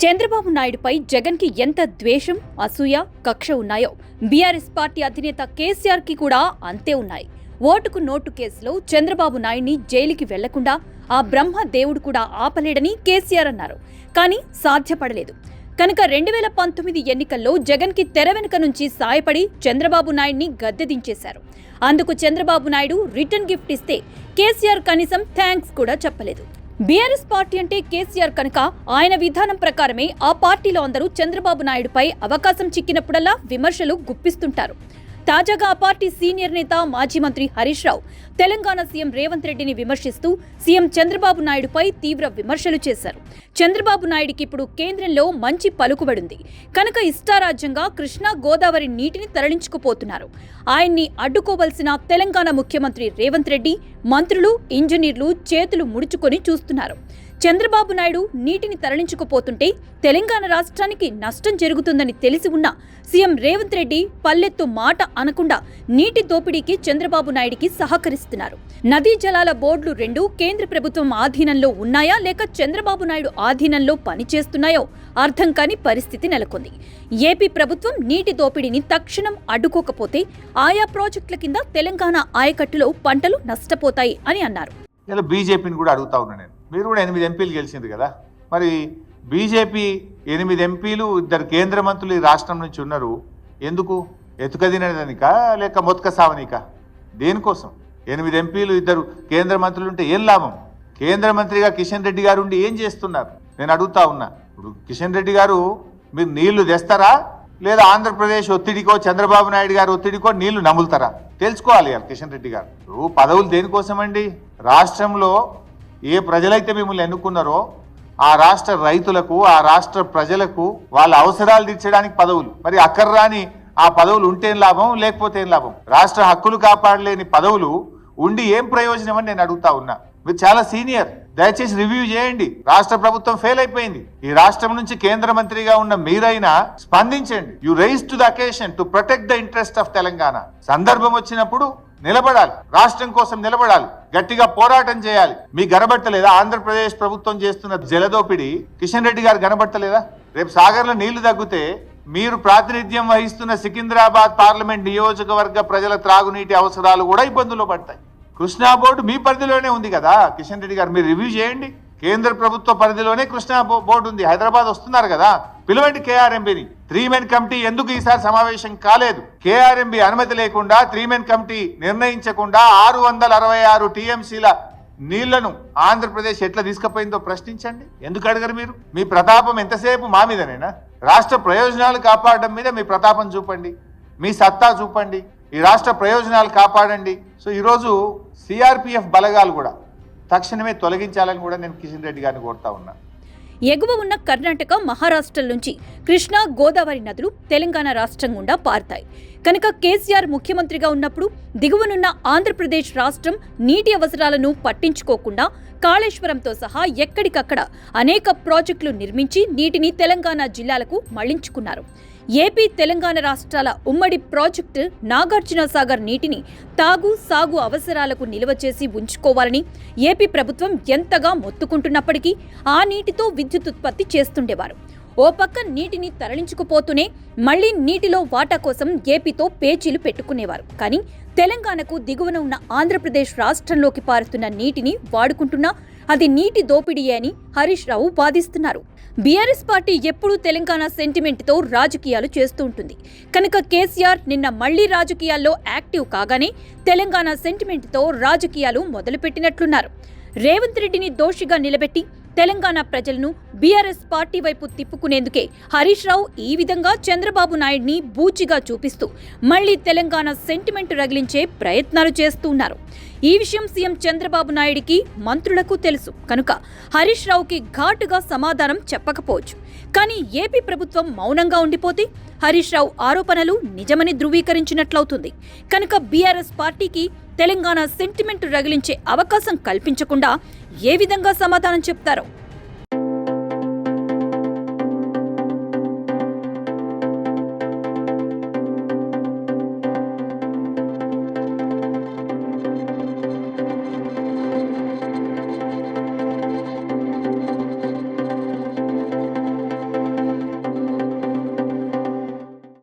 చంద్రబాబు నాయుడుపై జగన్కి ఎంత ద్వేషం, అసూయ, కక్ష ఉన్నాయో బీఆర్ఎస్ పార్టీ అధినేత కేసీఆర్కి కూడా అంతే ఉన్నాయి. ఓటుకు నోటు కేసులో చంద్రబాబు నాయుడిని జైలుకి వెళ్లకుండా ఆ బ్రహ్మ దేవుడు కూడా ఆపలేడని కేసీఆర్ అన్నారు. కానీ సాధ్యపడలేదు. కనుక 2019 ఎన్నికల్లో జగన్కి తెర వెనుక నుంచి సాయపడి చంద్రబాబు నాయుడిని గద్దె దించేశారు. అందుకు చంద్రబాబు నాయుడు రిటర్న్ గిఫ్ట్ ఇస్తే కేసీఆర్ కనీసం థ్యాంక్స్ కూడా చెప్పలేదు. బీఆర్ఎస్ పార్టీ అంటే కేసీఆర్ కనుక ఆయన విధానం ప్రకారమే ఆ పార్టీలో అందరూ చంద్రబాబు నాయుడుపై అవకాశం చిక్కినప్పుడల్లా విమర్శలు గుప్పిస్తుంటారు. తాజాగా ఆ పార్టీ సీనియర్ నేత మాజీ మంత్రి హరీష్ రావు తెలంగాణ సీఎం రేవంత్ రెడ్డిని విమర్శిస్తూ సీఎం చంద్రబాబు నాయుడుపై తీవ్ర విమర్శలు చేశారు. చంద్రబాబు నాయుడికి ఇప్పుడు కేంద్రంలో మంచి పలుకుబడుంది కనుక ఇష్టారాజ్యంగా కృష్ణా గోదావరి నీటిని తరలించుకుపోతున్నారు. ఆయన్ని అడ్డుకోవలసిన తెలంగాణ ముఖ్యమంత్రి రేవంత్ రెడ్డి, మంత్రులు, ఇంజనీర్లు చేతులు ముడుచుకొని చూస్తున్నారు. చంద్రబాబు నాయుడు నీటిని తరలించుకుపోతుంటే తెలంగాణ రాష్ట్రానికి నష్టం జరుగుతుందని తెలిసి ఉన్న సీఎం రేవంత్ రెడ్డి పల్లెత్తు మాట అనకుండా నీటి దోపిడీకి చంద్రబాబు నాయుడికి సహకరిస్తున్నారు. నదీ జలాల బోర్డులు రెండు కేంద్ర ప్రభుత్వం ఆధీనంలో ఉన్నాయా లేక చంద్రబాబు నాయుడు ఆధీనంలో పనిచేస్తున్నాయో అర్థం కాని పరిస్థితి నెలకొంది. ఏపీ ప్రభుత్వం నీటి దోపిడీని తక్షణం అడ్డుకోకపోతే ఆయా ప్రాజెక్టుల కింద తెలంగాణ ఆయకట్టులో పంటలు నష్టపోతాయి అని అన్నారు. బీజేపీని కూడా అడుగుతా ఉన్నా నేను, మీరు కూడా 8 ఎంపీలు గెలిచింది కదా, మరి బీజేపీ 8 ఎంపీలు, 2 కేంద్ర మంత్రులు ఈ రాష్ట్రం నుంచి ఉన్నారు. ఎందుకు? ఎతుకదినదానికా లేక మొత్క సావనికా? దేనికోసం 8 ఎంపీలు 2 కేంద్ర మంత్రులు ఉంటే ఏం లాభం? కేంద్ర మంత్రిగా కిషన్ రెడ్డి గారు ఉండి ఏం చేస్తున్నారు నేను అడుగుతా ఉన్నా. ఇప్పుడు కిషన్ రెడ్డి గారు మీరు నీళ్లు తెస్తారా లేదా ఆంధ్రప్రదేశ్ ఒత్తిడికో చంద్రబాబు నాయుడు గారు ఒత్తిడికో నీళ్లు నములుతారా? తెలుసుకోవాలి కిషన్ రెడ్డి గారు. పదవులు దేనికోసమండి? రాష్ట్రంలో ఏ ప్రజలైతే మిమ్మల్ని ఎన్నుకున్నారో ఆ రాష్ట్ర రైతులకు, ఆ రాష్ట్ర ప్రజలకు వాళ్ళ అవసరాలు తీర్చడానికి పదవులు. మరి అక్కర్రాని ఆ పదవులు ఉంటేం లాభం, లేకపోతే ఏం లాభం? రాష్ట్ర హక్కులు కాపాడలేని పదవులు ఉండి ఏం ప్రయోజనం అని నేను అడుగుతా ఉన్నా. మీరు చాలా సీనియర్, దయచేసి రివ్యూ చేయండి. రాష్ట్ర ప్రభుత్వం ఫెయిల్ అయిపోయింది. ఈ రాష్ట్రం నుంచి కేంద్ర మంత్రిగా ఉన్న మీరైనా స్పందించండి. You rise to the occasion to protect the interest of Telangana. సందర్భం వచ్చినప్పుడు నిలబడాలి, రాష్ట్రం కోసం నిలబడాలి, గట్టిగా పోరాటం చేయాలి. మీకు గనబట్టలేదా ఆంధ్రప్రదేశ్ ప్రభుత్వం చేస్తున్న జలదోపిడి? కిషన్ రెడ్డి గారు గనబట్టలేదా? రేపు సాగర్లో నీళ్లు తగ్గితే మీరు ప్రాతినిధ్యం వహిస్తున్న సికింద్రాబాద్ పార్లమెంట్ నియోజకవర్గ ప్రజల త్రాగునీటి అవసరాలు కూడా ఇబ్బందులు పడతాయి. కృష్ణా బోర్డు మీ పరిధిలోనే ఉంది కదా కిషన్ రెడ్డి గారు, మీరు రివ్యూ చేయండి. కేంద్ర ప్రభుత్వ పరిధిలోనే కృష్ణా బోర్డు ఉంది. హైదరాబాద్ వస్తున్నారు కదా, పిలవండి కేఆర్ఎంబిని. 3 మెన్ కమిటీ ఎందుకు ఈసారి సమావేశం కాలేదు? కేఆర్ఎంబి అనుమతి లేకుండా 3 మెన్ కమిటీ నిర్ణయించకుండా 666 టీఎంసీల నీళ్లను ఆంధ్రప్రదేశ్ ఎట్లా తీసుకుపోయిందో ప్రశ్నించండి. ఎందుకు అడగరు మీరు? మీ ప్రతాపం ఎంతసేపు మా మీదనేనా? రాష్ట్ర ప్రయోజనాలు కాపాడడం మీద మీ ప్రతాపం చూపండి, మీ సత్తా చూపండి, ఈ రాష్ట్ర ప్రయోజనాలు కాపాడండి. సో ఈరోజు సిఆర్పిఎఫ్ బలగాలు కూడా తక్షణమే తొలగించాలని కూడా నేను కిషన్ రెడ్డి గారిని కోరుతా ఉన్నా. ఎగువ ఉన్న కర్ణాటక, మహారాష్ట్ర నుంచి కృష్ణా గోదావరి నదులు తెలంగాణ రాష్ట్రం గుండా పారుతాయి కనుక కేసీఆర్ ముఖ్యమంత్రిగా ఉన్నప్పుడు దిగువనున్న ఆంధ్రప్రదేశ్ రాష్ట్రం నీటి అవసరాలను పట్టించుకోకుండా కాళేశ్వరంతో సహా ఎక్కడికక్కడ అనేక ప్రాజెక్టులు నిర్మించి నీటిని తెలంగాణ జిల్లాలకు మళ్లించుకున్నారు. ఏపీ, తెలంగాణ రాష్ట్రాల ఉమ్మడి ప్రాజెక్టు నాగార్జున సాగర్ నీటిని తాగు, సాగు అవసరాలకు నిల్వ చేసి ఉంచుకోవాలని ఏపీ ప్రభుత్వం ఎంతగా మొత్తుకుంటున్నప్పటికీ ఆ నీటితో విద్యుత్ ఉత్పత్తి చేస్తుండేవారు. ఓ పక్క నీటిని తరలించుకుపోతూనే మళ్లీ నీటిలో వాటా కోసం ఏపీతో పేచీలు పెట్టుకునేవారు. కానీ తెలంగాణకు దిగువన ఉన్న ఆంధ్రప్రదేశ్ రాష్ట్రంలోకి పారుతున్న నీటిని వాడుకుంటున్నా అది నీటి దోపిడీయే అని హరీష్ రావు వాదిస్తున్నారు. బీఆర్ఎస్ పార్టీ ఎప్పుడూ తెలంగాణ సెంటిమెంట్తో రాజకీయాలు చేస్తూ ఉంటుంది కనుక కేసీఆర్ నిన్న మళ్లీ రాజకీయాల్లో యాక్టివ్ కాగానే తెలంగాణ సెంటిమెంట్తో రాజకీయాలు మొదలుపెట్టినట్లున్నారు. రేవంత్ రెడ్డిని దోషిగా నిలబెట్టి తెలంగాణ ప్రజలను బీఆర్ఎస్ పార్టీ వైపు తిప్పుకునేందుకే హరీష్ రావు ఈ విధంగా చంద్రబాబు నాయుడిని బూచిగా చూపిస్తూ మళ్లీ తెలంగాణ సెంటిమెంట్ రగిలించే ప్రయత్నాలు చేస్తూ ఉన్నారు. ఈ విషయం సీఎం చంద్రబాబు నాయుడికి, మంత్రులకు తెలుసు కనుక హరీష్ రావుకి ఘాటుగా సమాధానం చెప్పకపోవచ్చు. కానీ ఏపీ ప్రభుత్వం మౌనంగా ఉండిపోతే హరీష్ రావు ఆరోపణలు నిజమని ధృవీకరించినట్లవుతుంది. కనుక బీఆర్ఎస్ పార్టీకి తెలంగాణ సెంటిమెంట్ రగిలించే అవకాశం కల్పించకుండా ఏ విధంగా సమాధానం చెప్తారో